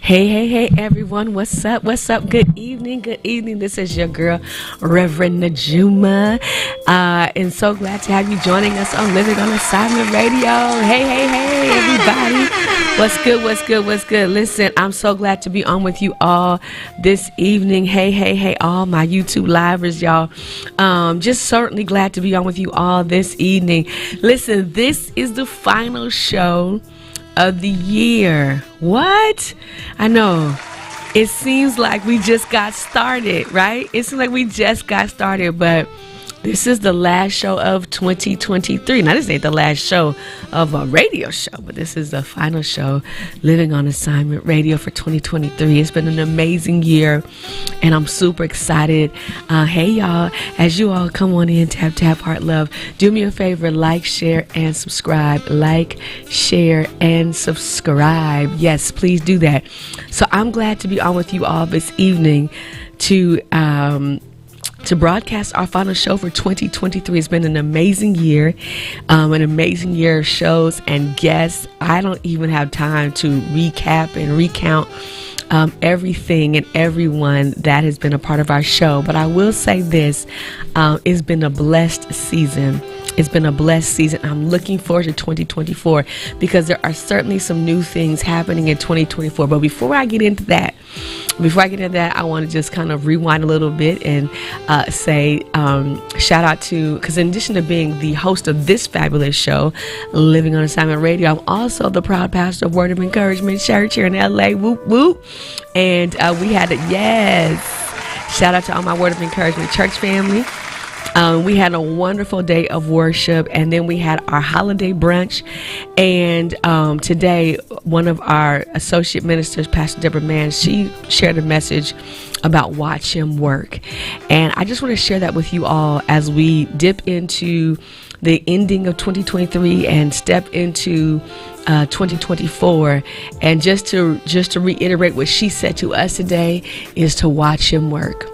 Hey, everyone. What's up? Good evening. This is your girl, Reverend Najuma. And so glad to have you joining us on Living on Assignment Radio. Hey, everybody. What's good? Listen, I'm so glad to be on with you all this evening. Hey, all my YouTube livers, y'all. Just certainly glad to be on with you all this evening. Listen, this is the final show of the year. What? I know. It seems like we just got started, right? It seems like we just got started, but this is the last show of 2023. Now, this ain't the last show of a radio show, but this is the final show, Living on Assignment Radio for 2023. It's been an amazing year, and I'm super excited. Hey, y'all, as you all come on in, tap, heart, love, do me a favor, like, share, and subscribe. Like, share, and subscribe. Yes, please do that. So I'm glad to be on with you all this evening to broadcast our final show for 2023. It's been an amazing year of shows and guests. I don't even have time to recap and recount everything and everyone that has been a part of our show. But I will say this, it's been a blessed season. I'm looking forward to 2024 because there are certainly some new things happening in 2024. But before I get into that, I want to just kind of rewind a little bit and say shout out to, because in addition to being the host of this fabulous show, Living on Assignment Radio, I'm also the proud pastor of Word of Encouragement Church here in LA. Whoop, whoop. And we had shout out to all my Word of Encouragement Church family. We had a wonderful day of worship, and then we had our holiday brunch. And today, one of our associate ministers, Pastor Deborah Mann, she shared a message about watch him work. And I just want to share that with you all as we dip into the ending of 2023 and step into 2024. And just to reiterate what she said to us today is to watch him work.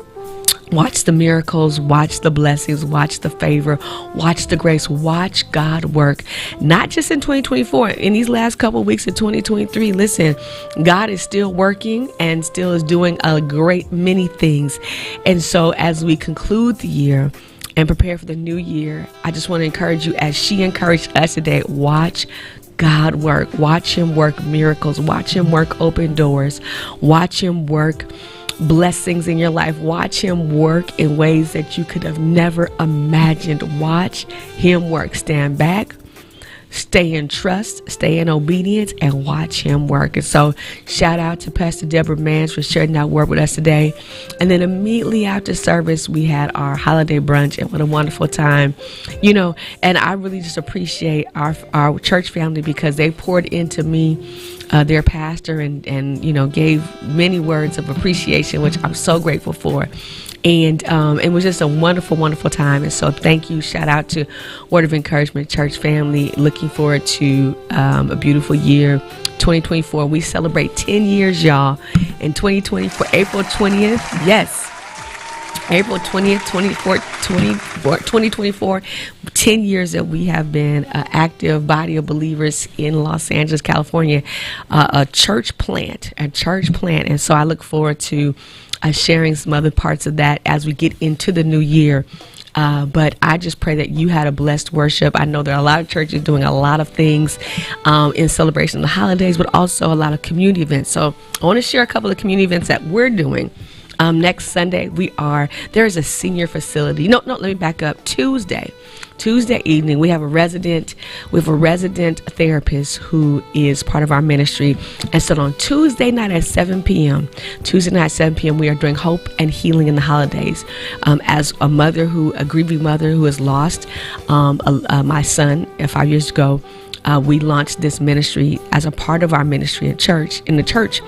Watch the miracles, watch the blessings, watch the favor, watch the grace, watch God work. Not just in 2024, in these last couple of weeks of 2023. Listen, God is still working and still is doing a great many things. And so as we conclude the year and prepare for the new year, I just want to encourage you, as she encouraged us today, watch God work. Watch him work miracles. Watch him work open doors. Watch him work blessings in your life. Watch him work in ways that you could have never imagined. Watch him work. Stand back, stay in trust, stay in obedience, and watch him work. And so shout out to Pastor Deborah Mans for sharing that word with us today. And then immediately after service, we had our holiday brunch, and what a wonderful time. And I really just appreciate our church family because they poured into me, their pastor, and gave many words of appreciation, which I'm so grateful for. And it was just a wonderful time. And so thank you. Shout out to Word of Encouragement Church family. Looking forward to a beautiful year. 2024. We celebrate 10 years, y'all. In 2024, April 20th. Yes. April 20th, 2024, 10 years that we have been an active body of believers in Los Angeles, California, a church plant. And so I look forward to sharing some other parts of that as we get into the new year. But I just pray that you had a blessed worship. I know there are a lot of churches doing a lot of things in celebration of the holidays, but also a lot of community events. So I want to share a couple of community events that we're doing. Next Sunday, there is a senior facility. No, let me back up. Tuesday evening, we have a resident therapist who is part of our ministry. And so on Tuesday night at 7 p.m., we are doing Hope and Healing in the Holidays. As a grieving mother who has lost my son 5 years ago, we launched this ministry as a part of our ministry in the church,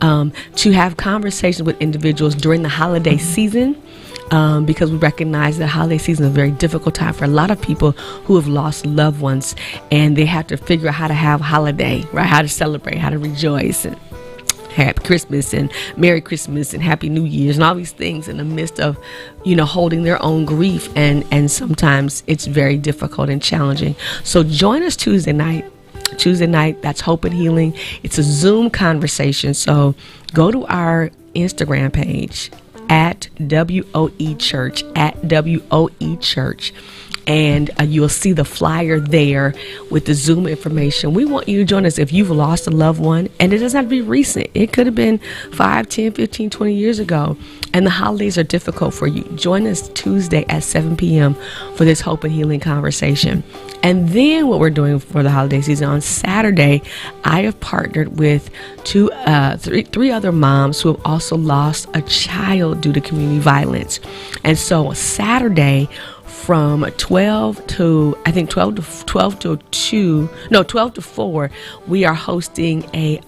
to have conversations with individuals during the holiday season, because we recognize that holiday season is a very difficult time for a lot of people who have lost loved ones, and they have to figure out how to have holiday, right? How to celebrate, how to rejoice, and Happy Christmas and Merry Christmas and Happy New Year's and all these things in the midst of, holding their own grief. And sometimes it's very difficult and challenging. So join us Tuesday night Tuesday night. That's Hope and Healing. It's a Zoom conversation. So go to our Instagram page at WOE Church, and you'll see the flyer there with the Zoom information. We want you to join us if you've lost a loved one, and it doesn't have to be recent. It could have been 5, 10, 15, 20 years ago, and the holidays are difficult for you. Join us Tuesday at 7 p.m. for this Hope and Healing conversation. And then what we're doing for the holiday season, on Saturday, I have partnered with three other moms who have also lost a child due to community violence. And so Saturday, from 12 to 4, we are hosting a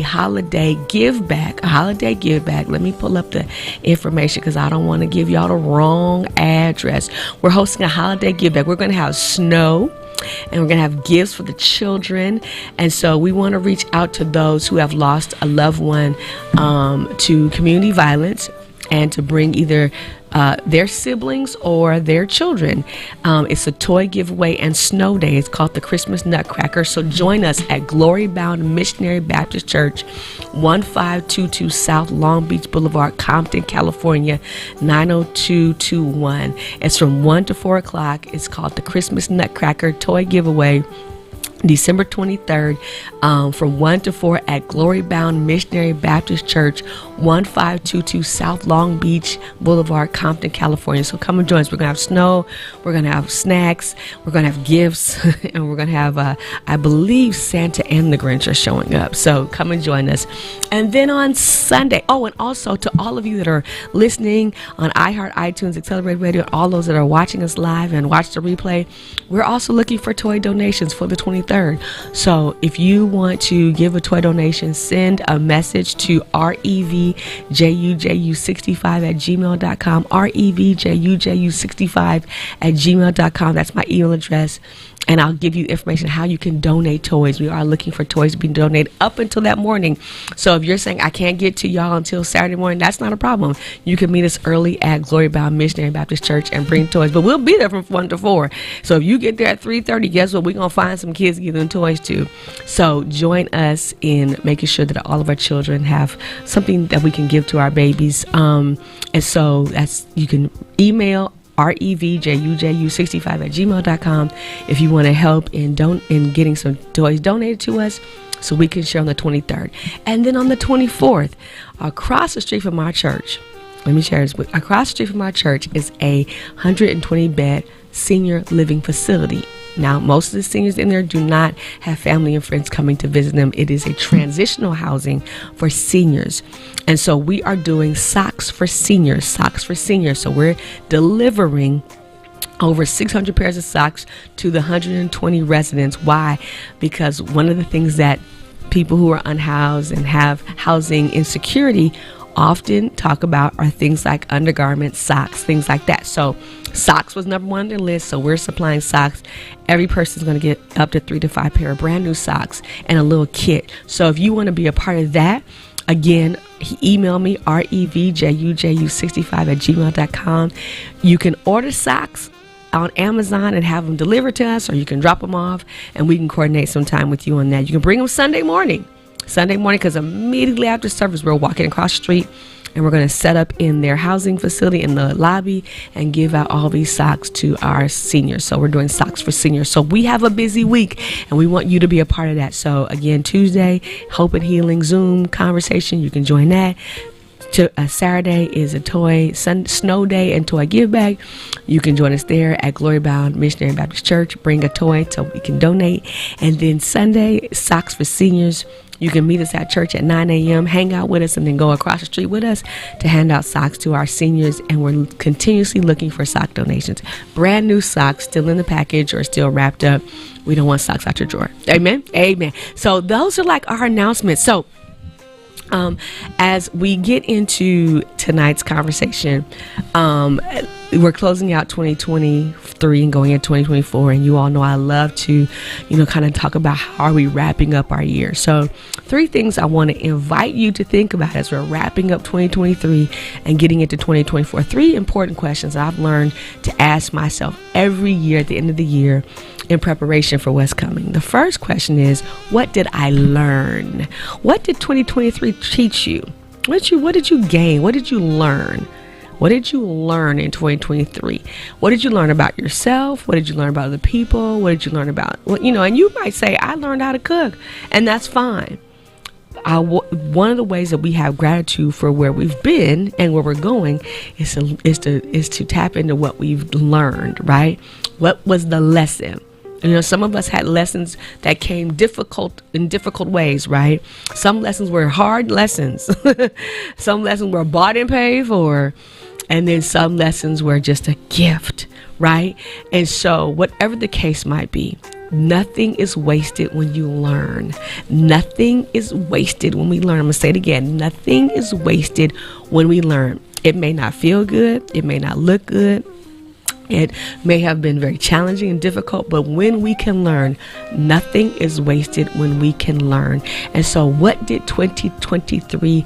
holiday give back. Let me pull up the information because I don't want to give y'all the wrong address. We're hosting a holiday give back. We're going to have snow, and we're going to have gifts for the children. And so we want to reach out to those who have lost a loved one to community violence, and to bring either their siblings or their children. It's a toy giveaway and snow day. It's called the Christmas Nutcracker. So join us at Glory Bound Missionary Baptist Church, 1522 South Long Beach Boulevard, Compton, California, 90221. It's from 1 to 4 o'clock. It's called the Christmas Nutcracker toy giveaway, December 23rd, from 1 to 4 at Glory Bound Missionary Baptist Church, 1522 South Long Beach Boulevard, Compton, California. So come and join us. We're going to have snow, we're going to have snacks, we're going to have gifts, and we're going to have, I believe, Santa and the Grinch are showing up. So come and join us. And then on Sunday, and also to all of you that are listening on iHeart, iTunes, Accelerate Radio, and all those that are watching us live and watch the replay, we're also looking for toy donations for the 23rd. So if you want to give a toy donation, send a message to revjuju65@gmail.com, revjuju65@gmail.com. That's my email address. And I'll give you information how you can donate toys. We are looking for toys to be donated up until that morning. So if you're saying I can't get to y'all until Saturday morning, that's not a problem. You can meet us early at Glory Bound Missionary Baptist Church and bring toys. But we'll be there from 1 to 4. So if you get there at 3:30, guess what? We're going to find some kids to give them toys to. So join us in making sure that all of our children have something that we can give to our babies. And so you can email revjuju65@gmail.com if you want to help in getting some toys donated to us so we can share on the 23rd. And then on the 24th, across the street from our church, let me share this with across the street from our church is a 120-bed senior living facility. Now, most of the seniors in there do not have family and friends coming to visit them. It is a transitional housing for seniors. And so we are doing socks for seniors. So we're delivering over 600 pairs of socks to the 120 residents. Why? Because one of the things that people who are unhoused and have housing insecurity often talk about are things like undergarments, socks, things like that. So socks was number one on their list, so we're supplying socks. Every person's going to get up to 3 to 5 pair of brand new socks and a little kit. So if you want to be a part of that, again, email me revjuju65@gmail.com. You can order socks on Amazon and have them delivered to us, or you can drop them off and we can coordinate some time with you on that. You can bring them Sunday morning, because immediately after service, we're walking across the street and we're going to set up in their housing facility in the lobby and give out all these socks to our seniors. So we're doing socks for seniors. So we have a busy week and we want you to be a part of that. So again, Tuesday, Hope and Healing Zoom conversation. You can join that. Saturday is a snow day and toy give back. You can join us there at Glory Bound Missionary Baptist Church. Bring a toy so we can donate. And then Sunday, socks for seniors. You can meet us at church at 9 a.m., hang out with us, and then go across the street with us to hand out socks to our seniors. And we're continuously looking for sock donations. Brand new socks, still in the package or still wrapped up. We don't want socks out your drawer. Amen? Amen. So those are like our announcements. So as we get into tonight's conversation, we're closing out 2023 and going into 2024, and you all know I love to, kind of talk about how are we wrapping up our year. So 3 things I want to invite you to think about as we're wrapping up 2023 and getting into 2024. 3 important questions I've learned to ask myself every year at the end of the year in preparation for what's coming. The first question is, what did I learn? What did 2023 teach you? What did you gain? What did you learn? What did you learn in 2023? What did you learn about yourself? What did you learn about other people? What did you learn about, and you might say, I learned how to cook, and that's fine. One of the ways that we have gratitude for where we've been and where we're going is to tap into what we've learned, right? What was the lesson? Some of us had lessons that came in difficult ways, right? Some lessons were hard lessons. Some lessons were bought and paid for. And then some lessons were just a gift, right? And so whatever the case might be, nothing is wasted when you learn. Nothing is wasted when we learn. I'm going to say it again. Nothing is wasted when we learn. It may not feel good. It may not look good. It may have been very challenging and difficult, but when we can learn, nothing is wasted when we can learn. And so what did 2023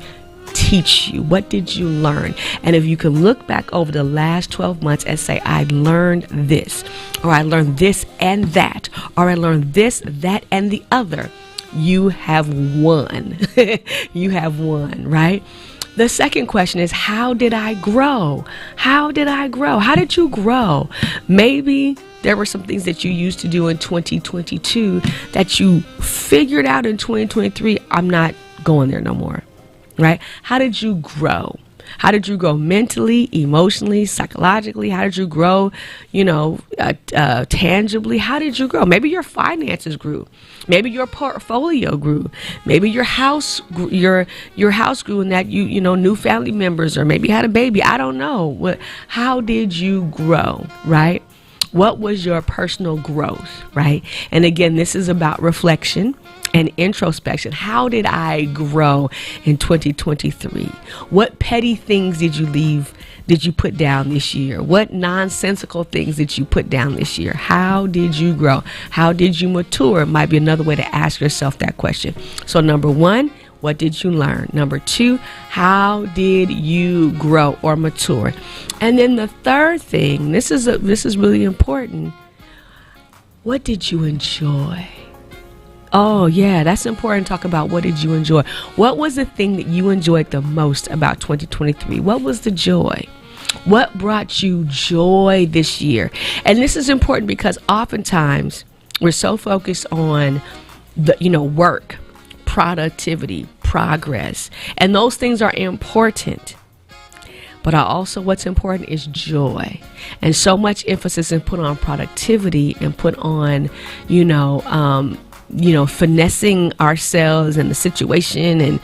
teach you? What did you learn? And if you can look back over the last 12 months and say, I learned this, or I learned this and that, or I learned this, that, and the other, you have won. You have won, right? The second question is, how did I grow? How did I grow? How did you grow? Maybe there were some things that you used to do in 2022 that you figured out in 2023. I'm not going there no more, right? How did you grow? How did you grow mentally, emotionally, psychologically? How did you grow, tangibly? How did you grow? Maybe your finances grew. Maybe your portfolio grew. Maybe your house grew in that you new family members, or maybe you had a baby. I don't know. How did you grow, right? What was your personal growth, right? And again, this is about reflection and introspection. How did I grow in 2023? What petty things did you put down this year? What nonsensical things did you put down this year? How did you grow? How did you mature? Might be another way to ask yourself that question. So number one, what did you learn? Number two, how did you grow or mature? And then the third thing, this is really important. What did you enjoy? Oh, yeah, that's important to talk about. What did you enjoy? What was the thing that you enjoyed the most about 2023? What was the joy? What brought you joy this year? And this is important because oftentimes we're so focused on the, work, productivity, progress, and those things are important. But what's important is joy. And so much emphasis is put on productivity and put on, finessing ourselves and the situation and,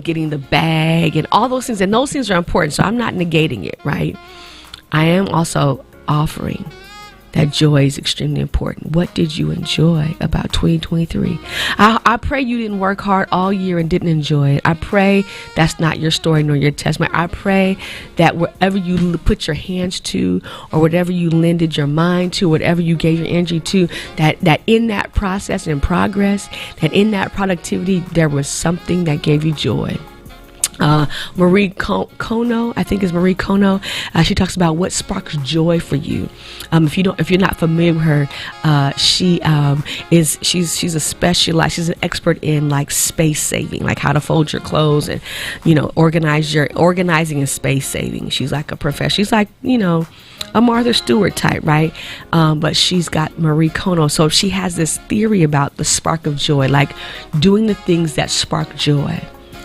getting the bag and all those things. And those things are important. So I'm not negating it, right? I am also offering that joy is extremely important. What did you enjoy about 2023? I pray you didn't work hard all year and didn't enjoy it. I pray that's not your story nor your testimony. I pray that wherever you put your hands to, or whatever you lended your mind to, whatever you gave your energy to, that in that process and progress, that in that productivity, there was something that gave you joy. Marie Kono, I think is Marie Kono. She talks about what sparks joy for you. If you're not familiar with her, she's a specialized. She's an expert in like space saving, like how to fold your clothes and organizing and space saving. She's like a professional. She's like a Martha Stewart type, right? But she's got Marie Kono, so she has this theory about the spark of joy, like doing the things that spark joy.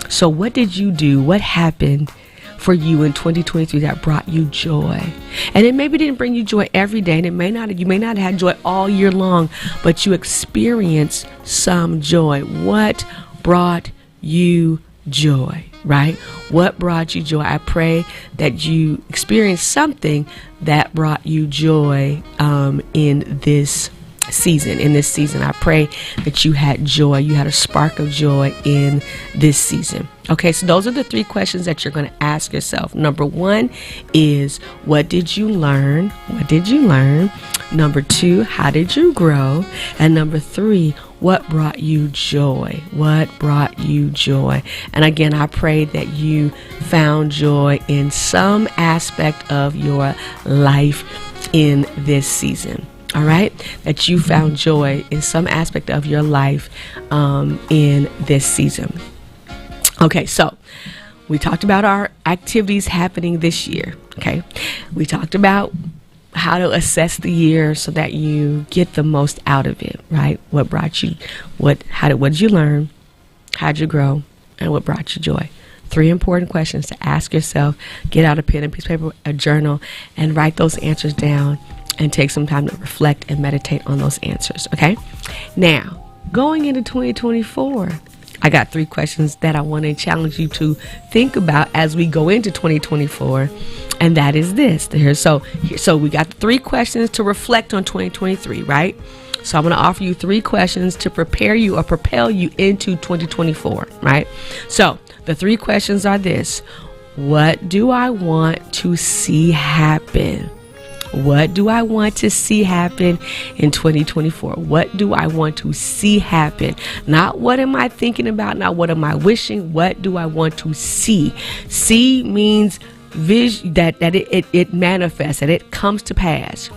So what did you do? What happened for you in 2023 that brought you joy? And it maybe didn't bring you joy every day, and you may not have had joy all year long, but you experienced some joy. What brought you joy, right? What brought you joy? I pray that you experienced something that brought you joy in this season. I pray that you had joy. You had a spark of joy in this season. Okay, so those are the three questions that you're going to ask yourself. Number one is, what did you learn? What did you learn? Number two, how did you grow? And number three, what brought you joy? What brought you joy? And again, I pray that you found joy in some aspect of your life in this season. All right, that you found joy in some aspect of your life in this season. Okay, so we talked about our activities happening this year. Okay, we talked about how to assess the year so that you get the most out of it. Right? What brought you? What did you learn? How did you grow? And what brought you joy? 3 important questions to ask yourself. Get out a pen and piece of paper, a journal, and write those answers down. And take some time to reflect and meditate on those answers, okay? Now, going into 2024, I got 3 questions that I want to challenge you to think about as we go into 2024, and that is this. So we got 3 questions to reflect on 2023, right? So I'm going to offer you 3 questions to prepare you or propel you into 2024, right? So the 3 questions are this. What do I want to see happen? What do I want to see happen in 2024? What do I want to see happen? Not what am I thinking about, not what am I wishing, what do I want to see? See means that it manifests, that it comes to pass.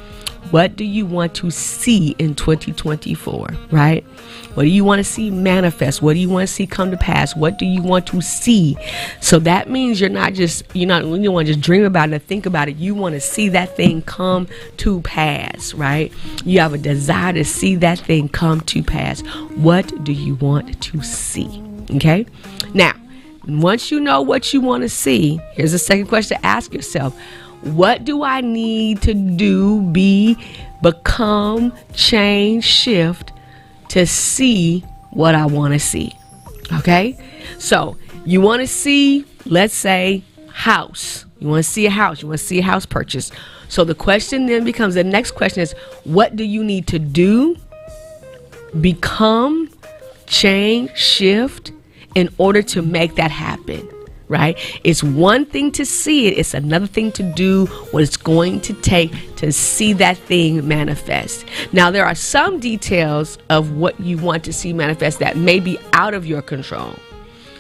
What do you want to see in 2024, right? What do you want to see manifest? What do you want to see come to pass? What do you want to see? So that means you don't want to just dream about it and think about it. You want to see that thing come to pass, right? You have a desire to see that thing come to pass. What do you want to see? Okay? Now, once you know what you want to see, here's the second question to ask yourself. What do I need to do, become, change, shift to see what I want to see? Okay? So you want to see, let's say, house. You want to see a house. You want to see a house purchase. So the question then becomes, the next question is, what do you need to do, become, change, shift in order to make that happen? Right? It's one thing to see it. It's another thing to do what it's going to take to see that thing manifest. Now, there are some details of what you want to see manifest that may be out of your control.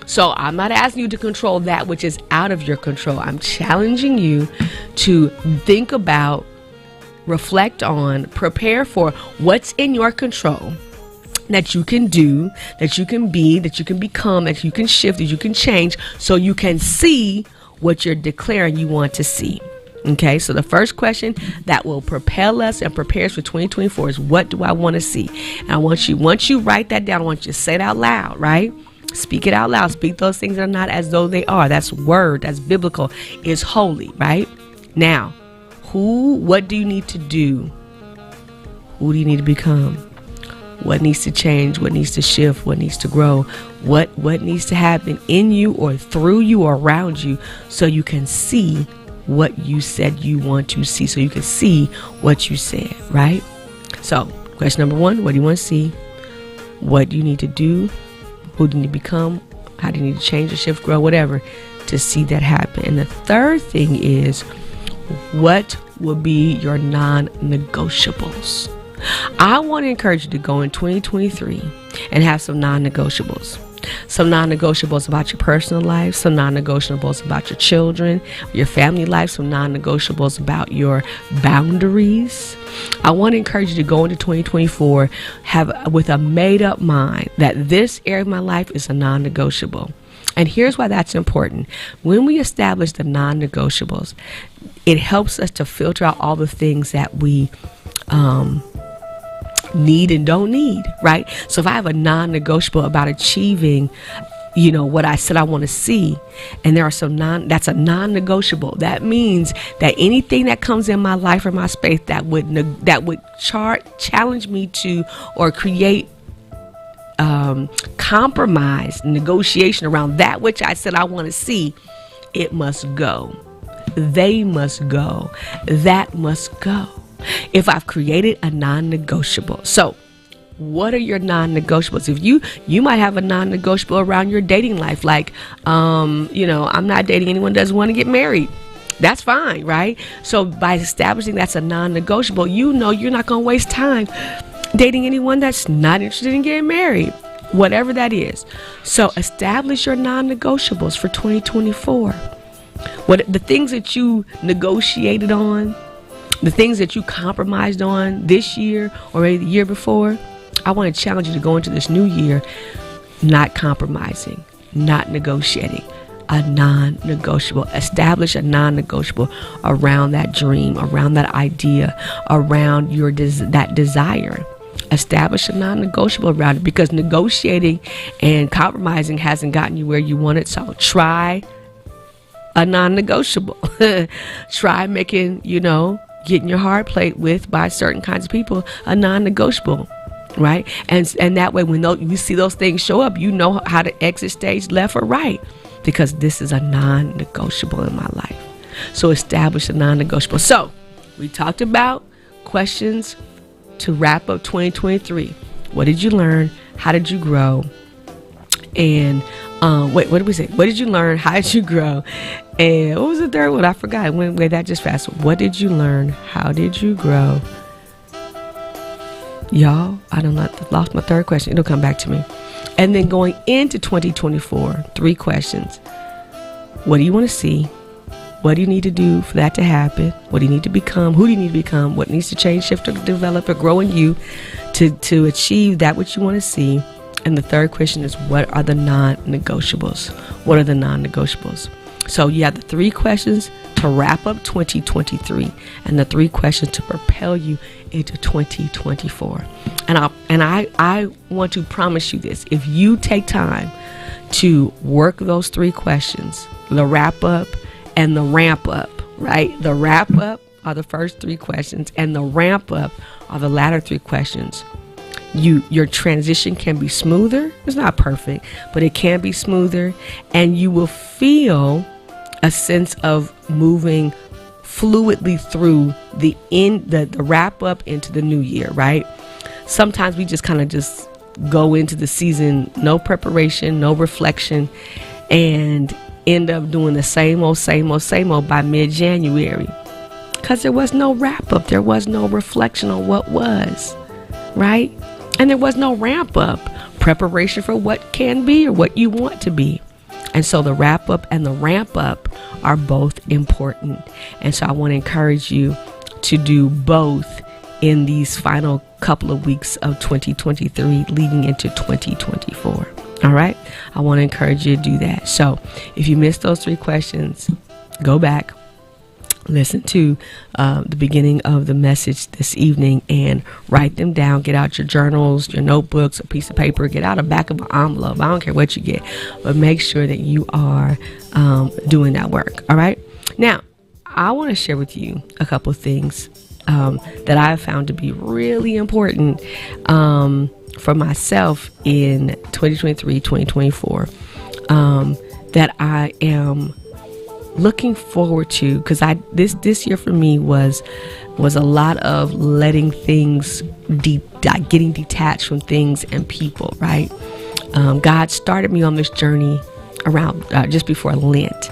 So I'm not asking you to control that which is out of your control. I'm challenging you to think about, reflect on, prepare for what's in your control, that you can do, that you can be, that you can become, that you can shift, that you can change, so you can see what you're declaring you want to see. Okay, so the first question that will propel us and prepare us for 2024 is, what do I want to see? And I want you, once you write that down, I want you to say it out loud, right? Speak it out loud. Speak those things that are not as though they are. That's word, that's biblical, is holy, right? Now, what do you need to do? Who do you need to become? What needs to change? What needs to shift? What needs to grow? What needs to happen in you or through you or around you so you can see what you said you want to see, so you can see what you said, right? So, question number 1, what do you want to see? What do you need to do? Who do you need to become? How do you need to change or shift, grow, whatever, to see that happen? And the third thing is, what will be your non-negotiables? I want to encourage you to go in 2023 and have some non-negotiables. Some non-negotiables about your personal life, some non-negotiables about your children, your family life, some non-negotiables about your boundaries. I want to encourage you to go into 2024 with a made-up mind that this area of my life is a non-negotiable. And here's why that's important. When we establish the non-negotiables, it helps us to filter out all the things that we need and don't need, right? So if I have a non-negotiable about achieving, what I said I want to see, and there are that's a non-negotiable. That means that anything that comes in my life or my space that would challenge me to or create compromise, negotiation around that which I said I want to see, it must go. They must go. That must go. If I've created a non-negotiable. So what are your non-negotiables? If you might have a non-negotiable around your dating life, like, I'm not dating anyone that doesn't want to get married. That's fine, right? So by establishing that's a non-negotiable, you're not going to waste time dating anyone that's not interested in getting married, whatever that is. So establish your non-negotiables for 2024. What the things that you negotiated on, the things that you compromised on this year or maybe the year before, I want to challenge you to go into this new year not compromising, not negotiating, a non-negotiable. Establish a non-negotiable around that dream, around that idea, around your that desire. Establish a non-negotiable around it, because negotiating and compromising hasn't gotten you where you want it. So try a non-negotiable. Try making, getting your heart played with by certain kinds of people a non-negotiable. Right? And that way, when you see those things show up, you know how to exit stage left or right, because this is a non-negotiable in my life. So establish a non-negotiable. So we talked about questions to wrap up 2023. What did you learn? How did you grow? And what did we say? What did you learn? How did you grow? And what was the third one? I forgot. It went way that just fast. What did you learn? How did you grow? Y'all, I don't know, lost my third question. It'll come back to me. And then going into 2024, 3 questions. What do you want to see? What do you need to do for that to happen? What do you need to become? Who do you need to become? What needs to change, shift, or develop or grow in you to achieve that which you want to see? And the third question is, what are the non-negotiables? What are the non-negotiables? So you have the 3 questions to wrap up 2023 and the 3 questions to propel you into 2024. And I want to promise you this. If you take time to work those 3 questions, the wrap up and the ramp up, right? The wrap up are the first 3 questions, and the ramp up are the latter 3 questions. Your transition can be smoother. It's not perfect, but it can be smoother, and you will feel a sense of moving fluidly through the wrap up into the new year, right? Sometimes we just kind of just go into the season, no preparation, no reflection, and end up doing the same old by mid-January, because there was no wrap up. There was no reflection on what was, right? And there was no ramp up, preparation for what can be or what you want to be. And so the wrap up and the ramp up are both important. And so I want to encourage you to do both in these final couple of weeks of 2023 leading into 2024. All right. I want to encourage you to do that. So if you missed those 3 questions, go back, listen to the beginning of the message this evening and write them down. Get out your journals, your notebooks, a piece of paper, get out a back of an envelope. I don't care what you get, but make sure that you are doing that work. All right. Now, I want to share with you a couple of things that I have found to be really important for myself in 2023, 2024, that I am looking forward to, because this year for me was a lot of letting things getting detached from things and people, right? God started me on this journey around just before Lent,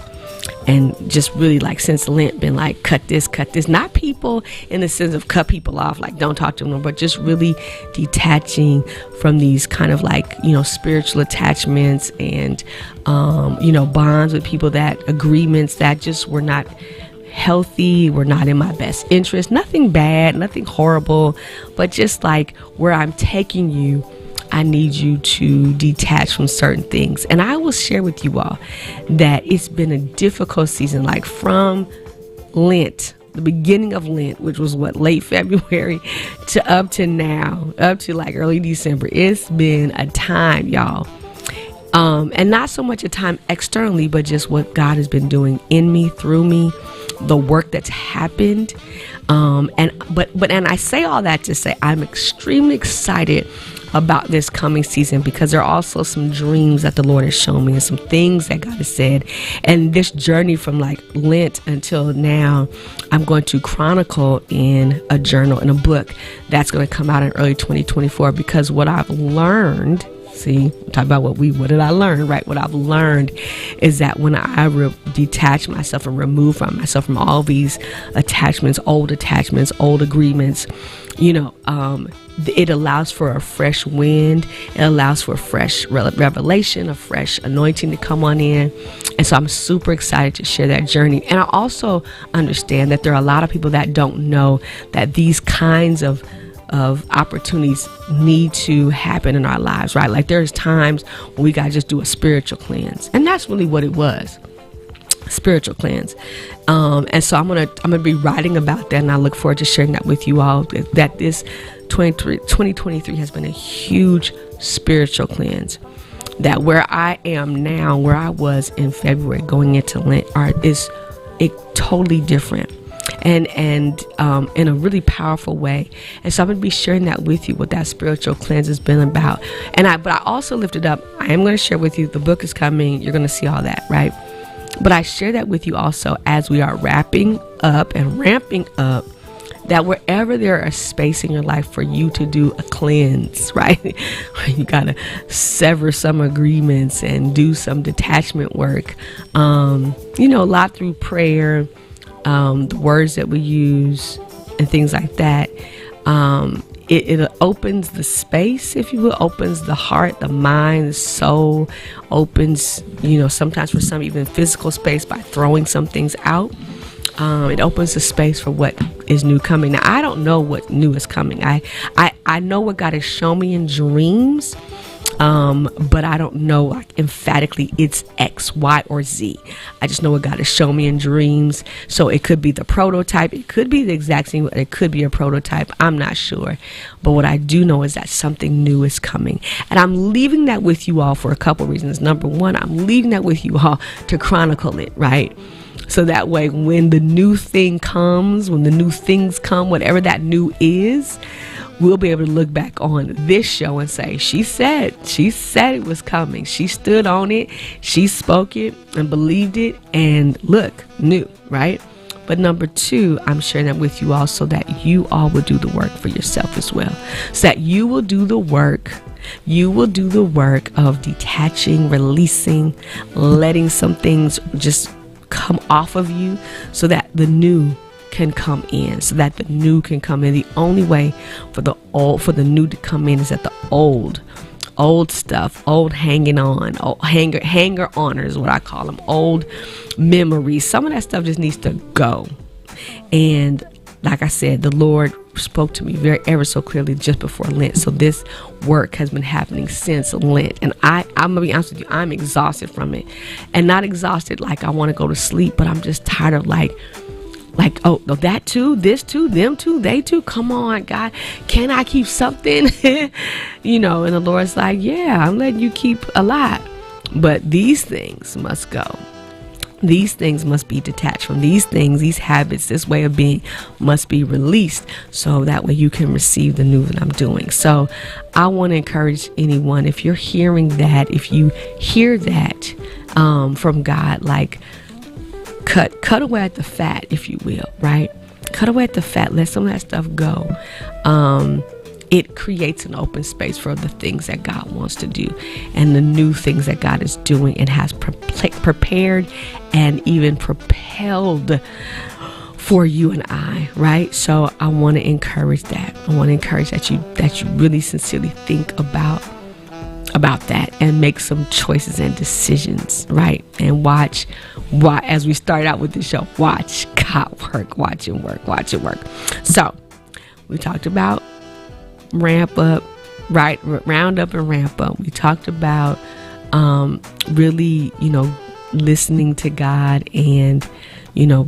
and just really like since Lent been like cut this, not people in the sense of cut people off, like don't talk to them, but just really detaching from these kind of like, spiritual attachments and, bonds with people, that agreements that just were not healthy, were not in my best interest, nothing bad, nothing horrible, but just like where I'm taking you, I need you to detach from certain things. And I will share with you all that it's been a difficult season, like from Lent, the beginning of Lent, which was late February, to up to now, up to like early December. It's been a time, y'all. And not so much a time externally, but just what God has been doing in me, through me, the work that's happened. And I say all that to say I'm extremely excited about this coming season, because there are also some dreams that the Lord has shown me and some things that God has said. And this journey from like Lent until now, I'm going to chronicle in a journal, in a book that's going to come out in early 2024, because what I've learned See, talk about what did I learn, right? What I've learned is that when I detach myself and remove myself from all these attachments, old agreements, it allows for a fresh wind. It allows for a fresh revelation, a fresh anointing to come on in. And so I'm super excited to share that journey. And I also understand that there are a lot of people that don't know that these kinds of opportunities need to happen in our lives, right? Like there's times when we gotta just do a spiritual cleanse, and that's really what it was. Spiritual cleanse. And so I'm gonna be writing about that, and I look forward to sharing that with you all, that this 2023 has been a huge spiritual cleanse. That where I am now, where I was in February going into Lent, is totally different. And in a really powerful way. And so I'm going to be sharing that with you, what that spiritual cleanse has been about. But I also lifted up, I am going to share with you, the book is coming, you're going to see all that, right? But I share that with you also as we are wrapping up and ramping up, that wherever there is space in your life for you to do a cleanse, right? You got to sever some agreements and do some detachment work, a lot through prayer, the words that we use and things like that. It opens the space, if you will, opens the heart, the mind, the soul, opens, sometimes for some even physical space by throwing some things out. It opens the space for what is new coming. Now, I don't know what new is coming. I know what God has shown me in dreams, but I don't know like emphatically it's X, Y, or Z. I just know what God has shown me in dreams. So it could be the prototype. It could be the exact same. It could be a prototype. I'm not sure. But what I do know is that something new is coming. And I'm leaving that with you all for a couple reasons. Number one, I'm leaving that with you all to chronicle it, right? So that way, when the new thing comes, when the new things come, whatever that new is, we'll be able to look back on this show and say, she said it was coming. She stood on it. She spoke it and believed it. And look, new, right? But number two, I'm sharing that with you all so that you all will do the work for yourself as well. So that you will do the work. You will do the work of detaching, releasing, letting some things just come off of you so that the new can come in, so that the new can come in. The only way for the new to come in is that the old stuff, old hanging on, hanger on is what I call them, old memories. Some of that stuff just needs to go. And like I said, the Lord spoke to me ever so clearly just before Lent. So this work has been happening since Lent. And I'm gonna be honest with you, I'm exhausted from it. And not exhausted like I want to go to sleep, but I'm just tired of like, oh, that too, this too, them too, they too. Come on, God, can I keep something? And the Lord's like, yeah, I'm letting you keep a lot. But these things must go. These things must be detached from these things. These habits, this way of being must be released so that way you can receive the new that I'm doing. So I want to encourage anyone, if you're hearing that, if you hear that from God, like cut away at the fat, if you will, right? Cut away at the fat. Let some of that stuff go. It creates an open space for the things that God wants to do and the new things that God is doing and has prepared and even propelled for you and I, right? So I want to encourage that. I want to encourage that you really sincerely think about that and make some choices and decisions, right? And watch, as we started out with the show, watch God work, watch Him work. So we talked about ramp up, right? Round up and ramp up. We talked about really, listening to God and,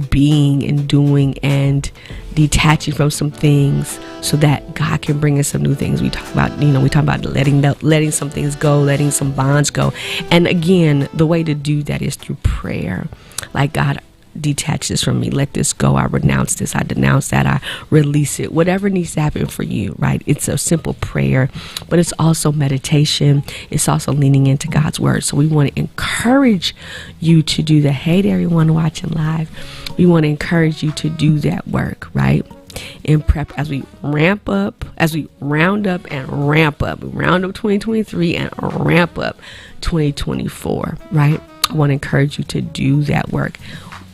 being and doing and detaching from some things so that God can bring us some new things. We talk about, letting some things go, letting some bonds go. And again, the way to do that is through prayer. Like, God, detach this from me, let this go, I renounce this, I denounce that, I release it, whatever needs to happen for you, right? It's a simple prayer, but it's also meditation. It's also leaning into God's word. So we want to encourage you to do that. Hey to everyone watching live, we want to encourage you to do that work, right? in prep as we ramp up, as we round up and ramp up. We round up 2023 and ramp up 2024, right? I want to encourage you to do that work.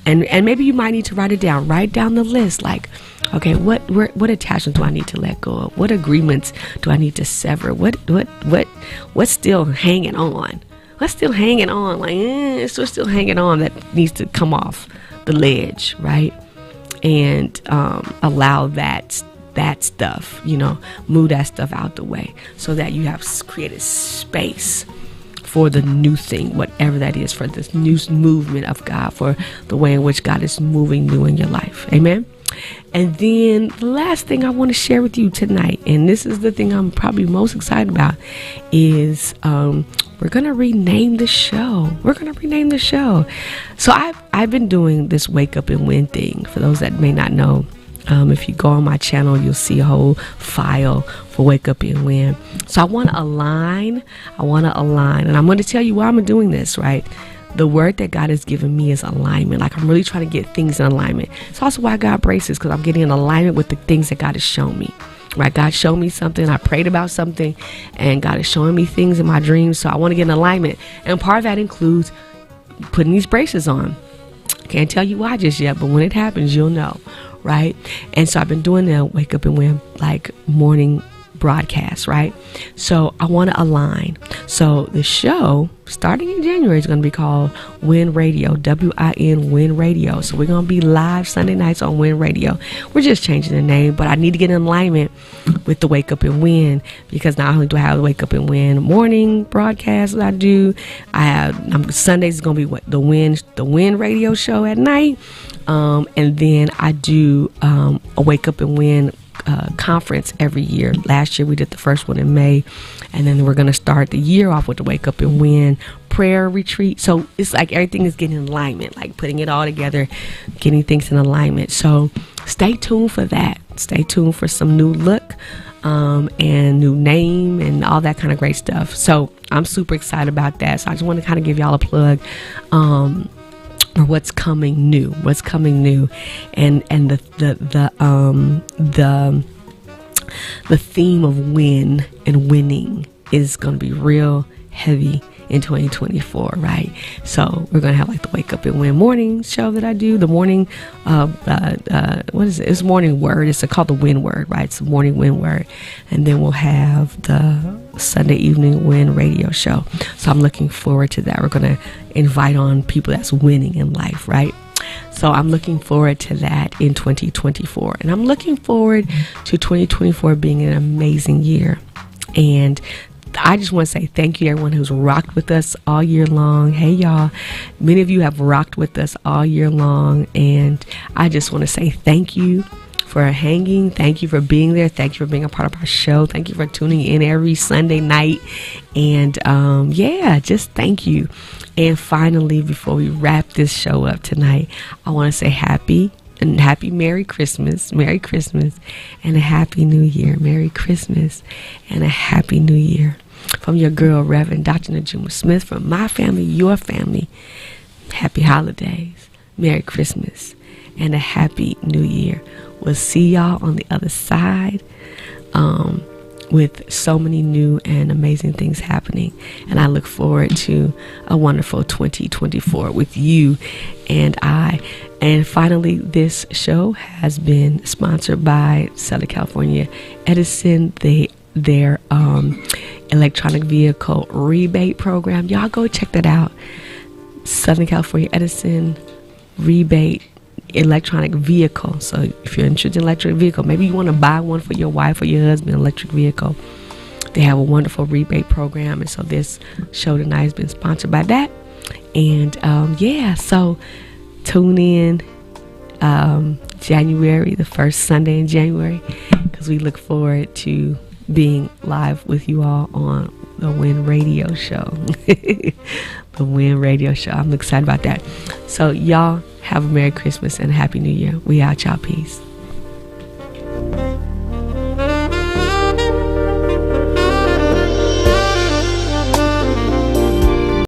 And maybe you might need to write it down. Write down the list. Like, okay, what attachments do I need to let go of? What agreements do I need to sever? What's still hanging on? What's still hanging on? Like, it's still hanging on that needs to come off the ledge, right? And allow that stuff, move that stuff out the way so that you have created space for the new thing, whatever that is, for this new movement of God, for the way in which God is moving new in your life. Amen. And then the last thing I want to share with you tonight, and this is the thing I'm probably most excited about, is we're going to rename the show. So I've been doing this Wake Up and Win thing. For those that may not know, if you go on my channel, you'll see a whole file for Wake Up and Win. So I want to align, and I'm going to tell you why I'm doing this, right? The word that God has given me is alignment. Like, I'm really trying to get things in alignment. It's also why I got braces, because I'm getting in alignment with the things that God has shown me. Right? God showed me something. I prayed about something, and God is showing me things in my dreams. So I want to get in alignment. And part of that includes putting these braces on. Can't tell you why just yet, but when it happens, you'll know. Right? And so I've been doing the Wake Up and Win, like, morning broadcast, right? So I want to align. So the show starting in January is going to be called Win Radio, WIN Win Radio. So we're going to be live Sunday nights on Win Radio. We're just changing the name, but I need to get in alignment with the Wake Up and Win, because not only do I have the Wake Up and Win morning broadcast that I do, Sundays is going to be the Win Radio show at night, and then I do a Wake Up and Win conference every year. Last year we did the first one in May, and then we're going to start the year off with the Wake Up and Win prayer retreat. So it's like everything is getting in alignment, like putting it all together, getting things in alignment. So stay tuned for that. Stay tuned for some new look and new name and all that kind of great stuff. So I'm super excited about that. So I just want to kind of give y'all a plug or what's coming new, and the theme of win and winning is going to be real heavy in 2024, right? So we're going to have like the Wake Up and Win morning show that I do, the morning, what is it? It's morning word. It's called the Win Word, right? It's the morning Win Word. And then we'll have the Sunday evening Win Radio show. So I'm looking forward to that. We're going to invite on people that's winning in life, right? So I'm looking forward to that in 2024. And I'm looking forward to 2024 being an amazing year. And I just want to say thank you to everyone who's rocked with us all year long. Hey, y'all. Many of you have rocked with us all year long. And I just want to say thank you for hanging. Thank you for being there. Thank you for being a part of our show. Thank you for tuning in every Sunday night. And just thank you. And finally, before we wrap this show up tonight, I want to say happy Merry Christmas, and a Happy New Year. Merry Christmas and a Happy New Year. From your girl, Reverend Dr. Najuma Smith, from my family, your family. Happy holidays, Merry Christmas, and a Happy New Year. We'll see y'all on the other side with so many new and amazing things happening. And I look forward to a wonderful 2024 with you and I. And finally, this show has been sponsored by Southern California Edison, their electronic vehicle rebate program. Y'all go check that out. Southern California Edison rebate electronic vehicle. So if you're interested in electric vehicle, maybe you want to buy one for your wife or your husband, electric vehicle, they have a wonderful rebate program. And so this show tonight has been sponsored by that. And so tune in January, the first Sunday in January, because we look forward to being live with you all on the Win Radio show. The Win Radio show. I'm excited about that. So y'all have a Merry Christmas and a Happy New Year. We out, y'all. Peace.